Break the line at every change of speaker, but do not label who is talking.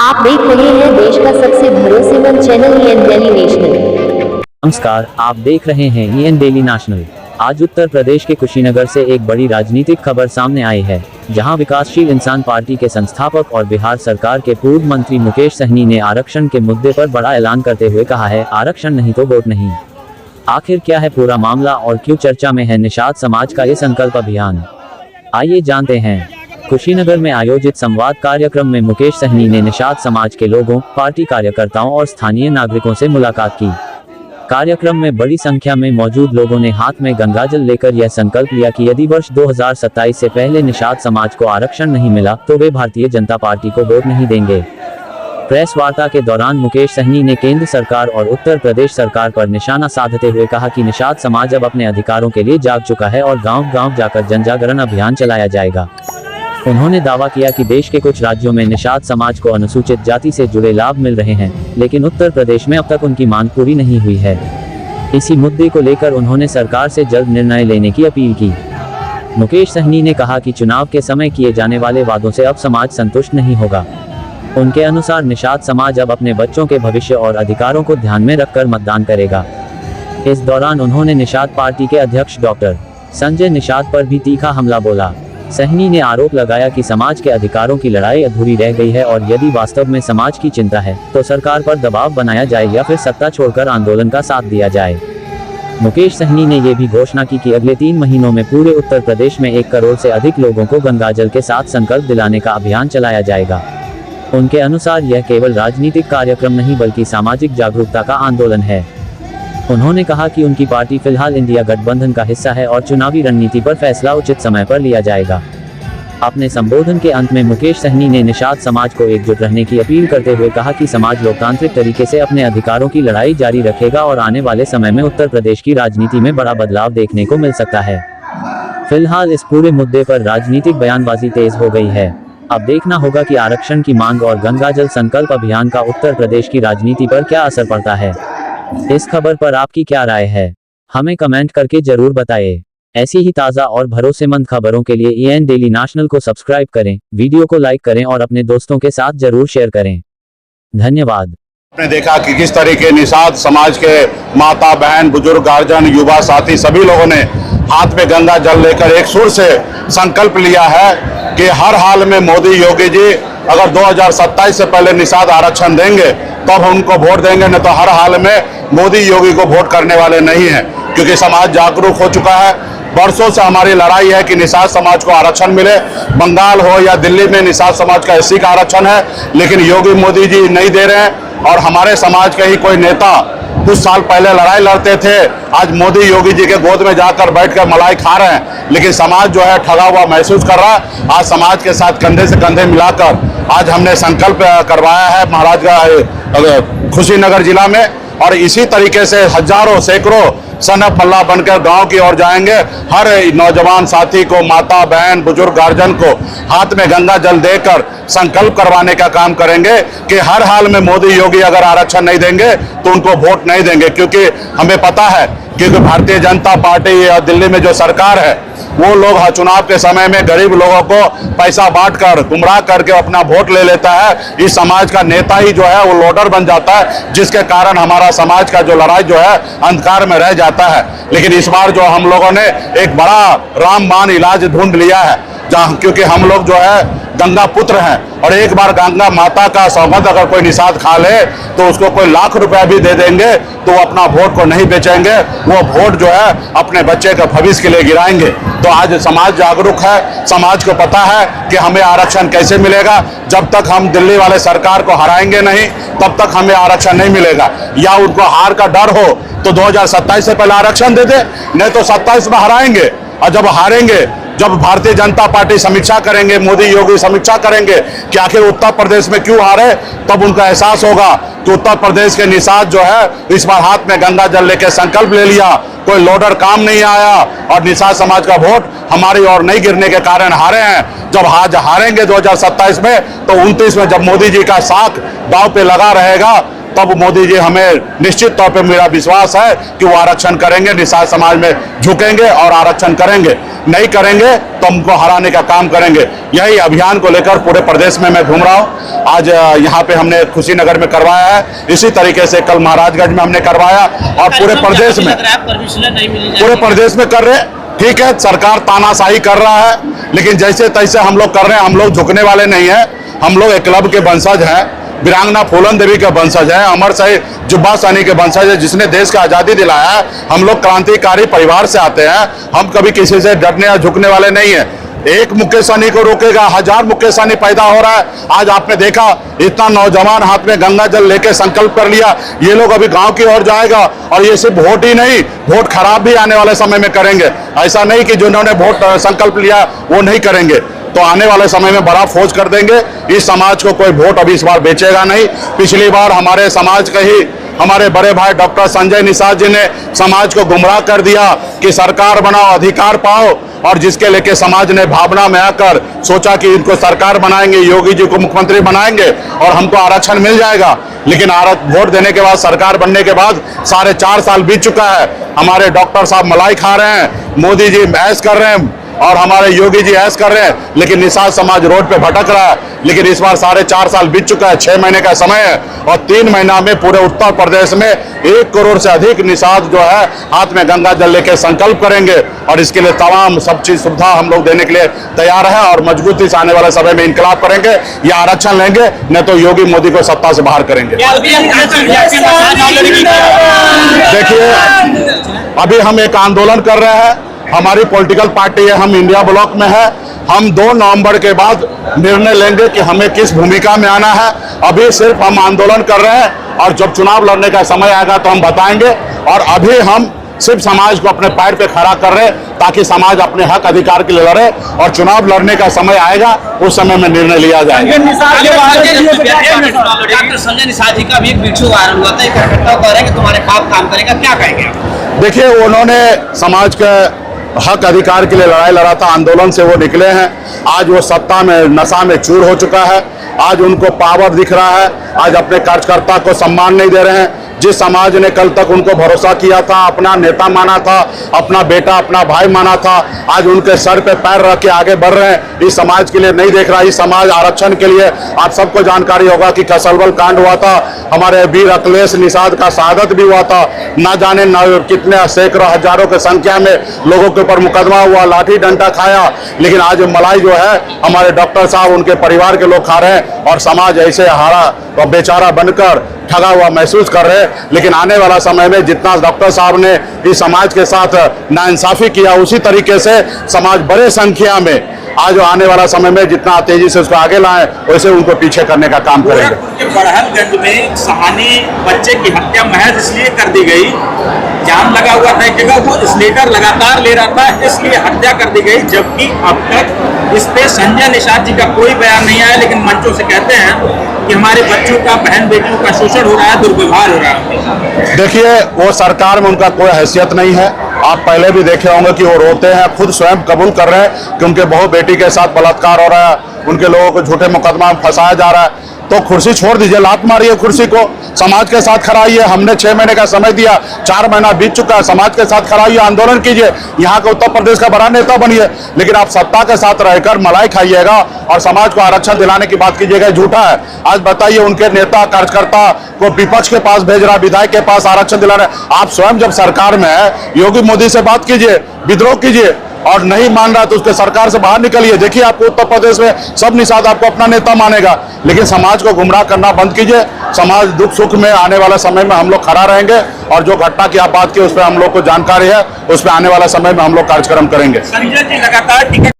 आप देख रहे हैं देश का सबसे भरोसेमंद चैनल ईएन डेली नेशनल।
नमस्कार, आप देख रहे हैं ईएन डेली नेशनल। आज उत्तर प्रदेश के कुशीनगर से एक बड़ी राजनीतिक खबर सामने आई है, जहां विकासशील इंसान पार्टी के संस्थापक और बिहार सरकार के पूर्व मंत्री मुकेश सहनी ने आरक्षण के मुद्दे पर बड़ा ऐलान करते हुए कहा है, आरक्षण नहीं तो वोट नहीं। आखिर क्या है पूरा मामला और क्यों चर्चा में है निषाद समाज का ये संकल्प अभियान, आइए जानते हैं। कुशीनगर में आयोजित संवाद कार्यक्रम में मुकेश सहनी ने निषाद समाज के लोगों, पार्टी कार्यकर्ताओं और स्थानीय नागरिकों से मुलाकात की। कार्यक्रम में बड़ी संख्या में मौजूद लोगों ने हाथ में गंगाजल लेकर यह संकल्प लिया कि यदि वर्ष 2027 से पहले निषाद समाज को आरक्षण नहीं मिला तो वे भारतीय जनता पार्टी को वोट नहीं देंगे। प्रेस वार्ता के दौरान मुकेश सहनी ने केंद्र सरकार और उत्तर प्रदेश सरकार पर निशाना साधते हुए कहा कि निषाद समाज अब अपने अधिकारों के लिए जाग चुका है और गांव-गांव जाकर जनजागरण अभियान चलाया जाएगा। उन्होंने दावा किया कि देश के कुछ राज्यों में निषाद समाज को अनुसूचित जाति से जुड़े लाभ मिल रहे हैं, लेकिन उत्तर प्रदेश में अब तक उनकी मांग पूरी नहीं हुई है। इसी मुद्दे को लेकर उन्होंने सरकार से जल्द निर्णय लेने की अपील की। मुकेश सहनी ने कहा कि चुनाव के समय किए जाने वाले वादों से अब समाज संतुष्ट नहीं होगा। उनके अनुसार निषाद समाज अब अपने बच्चों के भविष्य और अधिकारों को ध्यान में रखकर मतदान करेगा। इस दौरान उन्होंने निषाद पार्टी के अध्यक्ष डॉक्टर संजय निषाद पर भी तीखा हमला बोला। सहनी ने आरोप लगाया कि समाज के अधिकारों की लड़ाई अधूरी रह गई है और यदि वास्तव में समाज की चिंता है तो सरकार पर दबाव बनाया जाए या फिर सत्ता छोड़कर आंदोलन का साथ दिया जाए। मुकेश सहनी ने यह भी घोषणा की कि अगले 3 महीनों में पूरे उत्तर प्रदेश में 1 करोड़ से अधिक लोगों को गंगाजल के साथ संकल्प दिलाने का अभियान चलाया जाएगा। उनके अनुसार यह केवल राजनीतिक कार्यक्रम नहीं बल्कि सामाजिक जागरूकता का आंदोलन है। उन्होंने कहा कि उनकी पार्टी फिलहाल इंडिया गठबंधन का हिस्सा है और चुनावी रणनीति पर फैसला उचित समय पर लिया जाएगा। अपने संबोधन के अंत में मुकेश सहनी ने निषाद समाज को एकजुट रहने की अपील करते हुए कहा कि समाज लोकतांत्रिक तरीके से अपने अधिकारों की लड़ाई जारी रखेगा और आने वाले समय में उत्तर प्रदेश की राजनीति में बड़ा बदलाव देखने को मिल सकता है। फिलहाल इस पूरे मुद्दे पर राजनीतिक बयानबाजी तेज हो गई है। अब देखना होगा कि आरक्षण की मांग और गंगाजल संकल्प अभियान का उत्तर प्रदेश की राजनीति पर क्या असर पड़ता है। इस खबर पर आपकी क्या राय है, हमें कमेंट करके जरूर बताएं। ऐसी ही ताज़ा और भरोसेमंद खबरों के लिए ईएन डेली नेशनल को सब्सक्राइब करें, वीडियो को लाइक करें और अपने दोस्तों के साथ जरूर शेयर करें। धन्यवाद।
आपने देखा कि किस तरीके निषाद समाज के माता बहन बुजुर्ग गार्जियन युवा साथी सभी लोगों ने हाथ में गंगा जल लेकर एक सुर से संकल्प लिया है कि हर हाल में मोदी योगी जी अगर 2027 से पहले निषाद आरक्षण देंगे तब उनको वोट देंगे, नहीं तो हर हाल में मोदी योगी को वोट करने वाले नहीं हैं। क्योंकि समाज जागरूक हो चुका है। वर्षों से हमारी लड़ाई है कि निषाद समाज को आरक्षण मिले। बंगाल हो या दिल्ली में निषाद समाज का एससी का आरक्षण है, लेकिन योगी मोदी जी नहीं दे रहे हैं। और हमारे समाज के ही कोई नेता कुछ साल पहले लड़ाई लड़ते थे, आज मोदी योगी जी के गोद में जाकर बैठकर मलाई खा रहे हैं, लेकिन समाज जो है ठगा हुआ महसूस कर रहा है। आज समाज के साथ कंधे से कंधे मिलाकर आज हमने संकल्प करवाया है महाराजगंज कुशीनगर जिला में, और इसी तरीके से हजारों सैकड़ों सनफ पल्ला बनकर गांव की ओर जाएंगे। हर नौजवान साथी को, माता बहन बुजुर्ग गार्जियन को हाथ में गंगा जल देकर संकल्प करवाने का काम करेंगे कि हर हाल में मोदी योगी अगर आरक्षण नहीं देंगे तो उनको वोट नहीं देंगे। क्योंकि हमें पता है कि भारतीय जनता पार्टी या दिल्ली में जो सरकार है वो लोग चुनाव के समय में गरीब लोगों को पैसा बांटकर गुमराह करके अपना वोट ले लेता है। इस समाज का नेता ही जो है वो लोडर बन जाता है, जिसके कारण हमारा समाज का जो लड़ाई जो है अंधकार में रह जाता है। लेकिन इस बार जो हम लोगों ने एक बड़ा रामबाण इलाज ढूंढ लिया है, जहाँ क्योंकि हम लोग जो है गंगा पुत्र हैं और एक बार गंगा माता का सौगंध अगर कोई निषाद खा ले तो उसको कोई लाख रुपया भी दे देंगे तो वो अपना वोट को नहीं बेचेंगे। वो वोट जो है अपने बच्चे के भविष्य के लिए गिराएंगे। तो आज समाज जागरूक है, समाज को पता है कि हमें आरक्षण कैसे मिलेगा। जब तक हम दिल्ली वाले सरकार को हराएंगे नहीं तब तक हमें आरक्षण नहीं मिलेगा। या उनको हार का डर हो तो 2027 से पहले आरक्षण दे दे, नहीं तो 27 में हराएंगे। और जब हारेंगे, जब भारतीय जनता पार्टी समीक्षा करेंगे, मोदी योगी समीक्षा करेंगे कि आखिर उत्तर प्रदेश में क्यों हारे, तब उनका एहसास होगा कि उत्तर प्रदेश के निषाद जो है इस बार हाथ में गंगा जल लेके संकल्प ले लिया, कोई लोडर काम नहीं आया और निषाद समाज का वोट हमारी ओर नहीं गिरने के कारण हारे हैं। जब हारेंगे 2027 में तो 29 में जब मोदी जी का साख दांव पे लगा रहेगा तब मोदी जी हमें निश्चित तौर पे मेरा विश्वास है कि वो आरक्षण करेंगे, निषाद समाज में झुकेंगे और आरक्षण करेंगे। नहीं करेंगे तो हमको हराने का काम करेंगे। यही अभियान को लेकर पूरे प्रदेश में मैं घूम रहा हूँ। आज यहाँ पे हमने कुशीनगर में करवाया है, इसी तरीके से कल महाराजगंज में हमने करवाया और पूरे प्रदेश में कर रहे हैं। ठीक है, सरकार तानाशाही कर रहा है, लेकिन जैसे तैसे हम लोग कर रहे हैं। हम लोग झुकने वाले नहीं हैं। हम लोग एकलव्य के वंशज हैं, वीरांगना फूलन देवी के वंशज हैं, अमर शहीद जुब्बा सहनी के वंशज है, जिसने देश को आज़ादी दिलाया है। हम लोग क्रांतिकारी परिवार से आते हैं। हम कभी किसी से डरने या झुकने वाले नहीं हैं। एक मुकेश सहनी को रोकेगा, 1000 मुकेश सहनी पैदा हो रहा है। आज आपने देखा इतना नौजवान हाथ में गंगा जल लेके संकल्प कर लिया। ये लोग अभी गांव की ओर जाएगा और ये सिर्फ वोट ही नहीं, वोट खराब भी आने वाले समय में करेंगे। ऐसा नहीं कि जिन्होंने वोट संकल्प लिया वो नहीं करेंगे। तो आने वाले समय में बड़ा फौज कर देंगे। इस समाज को कोई वोट अभी इस बार बेचेगा नहीं। पिछली बार हमारे समाज के ही हमारे बड़े भाई डॉक्टर संजय निषाद जी ने समाज को गुमराह कर दिया कि सरकार बनाओ, अधिकार पाओ, और जिसके लेके समाज ने भावना में आकर सोचा कि इनको सरकार बनाएंगे, योगी जी को मुख्यमंत्री बनाएंगे और हमको आरक्षण मिल जाएगा। लेकिन वोट देने के बाद, सरकार बनने के बाद 4.5 साल बीत चुका है। हमारे डॉक्टर साहब मलाई खा रहे हैं, मोदी जी ऐश कर रहे हैं और हमारे योगी जी ऐश कर रहे हैं, लेकिन निषाद समाज रोड पे भटक रहा है। लेकिन इस बार 4.5 साल बीत चुका है, 6 महीने का समय है और 3 महीना में पूरे उत्तर प्रदेश में 1 करोड़ से अधिक निषाद जो है हाथ में गंगा जल लेके संकल्प करेंगे और इसके लिए तमाम सब चीज सुविधा हम लोग देने के लिए तैयार है और मजबूती से आने वाले समय में इनकलाब करेंगे या आरक्षण लेंगे, नहीं तो योगी मोदी को सत्ता से बाहर करेंगे। देखिए, अभी हम एक आंदोलन कर रहे हैं। हमारी पॉलिटिकल पार्टी है, हम इंडिया ब्लॉक में है। हम 2 नवंबर के बाद निर्णय लेंगे कि हमें किस भूमिका में आना है। अभी सिर्फ हम आंदोलन कर रहे हैं और जब चुनाव लड़ने का समय आएगा तो हम बताएंगे। और अभी हम सिर्फ समाज को अपने पैर पे खड़ा कर रहे हैं ताकि समाज अपने हक अधिकार के लिए लड़े और चुनाव लड़ने का समय आएगा उस समय में निर्णय लिया जाएगा।
डॉक्टर संजय निषाद जी का भी एक वीडियो वायरल हुआ था, इकट्ठा कर रहे हैं कि तुम्हारे बाप काम करेगा, क्या कहेंगे?
देखिए, उन्होंने समाज के हक अधिकार के लिए लड़ाई लड़ा था, आंदोलन से वो निकले हैं। आज वो सत्ता में नशा में चूर हो चुका है। आज उनको पावर दिख रहा है। आज अपने कार्यकर्ता को सम्मान नहीं दे रहे हैं। जिस समाज ने कल तक उनको भरोसा किया था, अपना नेता माना था, अपना बेटा अपना भाई माना था, आज उनके सर पे पैर रख के आगे बढ़ रहे हैं। इस समाज के लिए नहीं देख रहा। इस समाज आरक्षण के लिए आप सबको जानकारी होगा कि कसलवल कांड हुआ था, हमारे वीर अखिलेश निषाद का शहादत भी हुआ था। ना जाने कितने सैकड़ों हजारों की संख्या में लोगों के ऊपर मुकदमा हुआ, लाठी डंडा खाया। लेकिन आज मलाई जो है हमारे डॉक्टर साहब, उनके परिवार के लोग खा रहे हैं और समाज ऐसे हारा और बेचारा बनकर ठगा हुआ महसूस कर रहे हैं। लेकिन आने वाला समय में जितना डॉक्टर साहब ने इस समाज के साथ नाइंसाफी किया, उसी तरीके से समाज बड़े संख्या में आज आने वाला समय में जितना तेजी से उसको आगे लाएं, वैसे उनको पीछे करने का काम करेंगे।
बड़हलगंज में सहानी बच्चे की हत्या महज इसलिए कर दी गई, जाम लगा हुआ था एक जगह, वो स्लेटर लगातार ले रहा था, इसलिए हत्या कर दी गई। जबकि अब तक इस पे संजय निषाद जी का कोई बयान नहीं आया, लेकिन मंचों से कहते हैं कि हमारे बच्चों का, बहन बेटियों का शोषण हो रहा है, दुर्व्यवहार हो रहा है।
देखिए, वो सरकार में उनका कोई हैसियत नहीं है। आप पहले भी देखे होंगे कि वो रोते हैं, खुद स्वयं कबूल कर रहे हैं कि उनके बहू बेटी के साथ बलात्कार हो रहा है, उनके लोगों को झूठे मुकदमा में फंसाया जा रहा है। तो कुर्सी छोड़ दीजिए, लात मारिए कुर्सी को, समाज के साथ खड़ा आइए। हमने 6 महीने का समय दिया, 4 महीना बीत चुका है। समाज के साथ खड़ा आइए, आंदोलन कीजिए, यहाँ का उत्तर प्रदेश का बड़ा नेता बनिए। लेकिन आप सत्ता के साथ रहकर मलाई खाइएगा और समाज को आरक्षण दिलाने की बात कीजिएगा, झूठा है। आज बताइए, उनके नेता कार्यकर्ता को विपक्ष के पास भेज रहा, विधायक के पास आरक्षण दिलाने। आप स्वयं जब सरकार में है, योगी मोदी से बात कीजिए, विद्रोह कीजिए, और नहीं मान रहा तो उसके सरकार से बाहर निकलिए। देखिए, आपको उत्तर प्रदेश में सब निषाद आपको अपना नेता मानेगा। लेकिन समाज को गुमराह करना बंद कीजिए। समाज दुख सुख में आने वाला समय में हम लोग खड़ा रहेंगे और जो घटना की आप बात की उस पर हम लोग को जानकारी है, उस पर आने वाला समय में हम लोग कार्यक्रम करेंगे।
संजय जी लगातार टिकट